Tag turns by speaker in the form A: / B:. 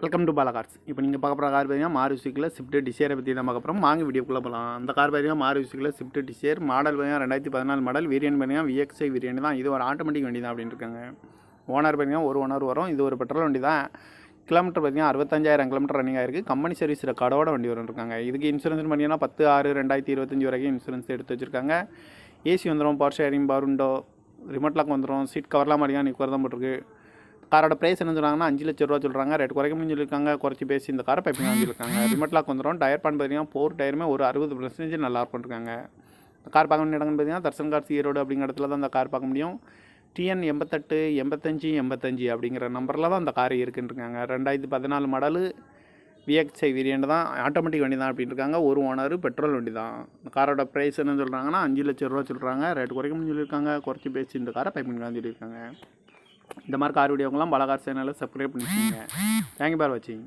A: Welcome to Bala cars. இப்போ நீங்கள் பார்க்க போகிற கார் பார்த்தீங்கன்னா மாருதியில் ஸ்விஃப்ட் டிசைரை பற்றி தான் பார்க்க போகிறோம். வாங்க வீடியோக்குள்ளே போகலாம். அந்த கார் பார்த்தீங்கன்னா மாருதியில் ஸ்விஃப்ட் டிசைர் மாடல் பார்த்தீங்கன்னா 2014 மாடல். வேரியன்ட் பார்த்தீங்கன்னா VXI வேரியன்ட் தான். இது ஒரு ஆட்டோமேட்டிக் வண்டி தான் அப்படின்னு இருக்காங்க. ஓனர் பார்த்தீங்கன்னா ஒரு ஓனர் வரும். இது ஒரு பெட்ரோல் வண்டி தான். கிலோமீட்டர் பார்த்தீங்கன்னா 65,000 கிலோமீட்டர் ரன்னிங் ஆயிருக்கு. கம்பெனி சர்வீஸ் ரெக்கார்டோட வண்டி வரும் இருக்காங்க. இதுக்கு இன்சூரன்ஸ் பார்த்தீங்கன்னா 10/6/2025 வரைக்கும் இன்சூரன்ஸ் எடுத்து வச்சிருக்காங்க. ஏசி வந்துடும், power sharing, power window, remote lock வந்துடும், சீட் கவர்லாம் மாதிரியா நிற்கிறது தான் போட்டிருக்கு. காரோட ப்ரைஸ் என்ன சொல்கிறாங்கன்னா 5 லட்ச ரூபா சொல்கிறாங்க. ரேட் குறைக்கணும்னு சொல்லியிருக்காங்க. குறைச்சி பேசி இந்த காரை பைப்பிங் சொல்லியிருக்காங்க. ரிமோட் லாக் வந்துடும். டயர் பான் பார்த்தீங்கன்னா 4 டயருமே ஒரு 60% நல்லா இருக்கும்ருக்காங்க. கார் பார்க்க வேண்டிய இடம்னு பார்த்தீங்கன்னா தர்சன் கார்ஸ் ஈரோடு அப்படிங்கிற இடத்துல தான் அந்த கார் பார்க்க முடியும். TN 88 85 85 அப்படிங்கிற நம்பரில் தான் அந்த கார் இருக்குன்ட்ருக்காங்க. 2014 மாடலு, VXI வேரியன்ட் தான், ஆட்டோமேட்டிக் வண்டி தான் அப்படின்னு இருக்காங்க. ஒரு ஓனர், பெட்ரோல் வண்டி தான். இந்த காரோட ப்ரைஸ் என்ன சொல்கிறாங்கன்னா 5 லட்ச ரூபா சொல்கிறாங்க. ரேட் குறைக்கணும்னு சொல்லியிருக்காங்க. குறைச்சி பேசி இந்த காரை பைப்பிங் சொல்லியிருக்காங்க. இந்த மாதிரி கார் வீடியோக்கெல்லாம் பாலா கார் சேனலில் சப்ஸ்கிரைப் பண்ணிக்கோங்க. தேங்க்யூ ஃபார் வாட்சிங்.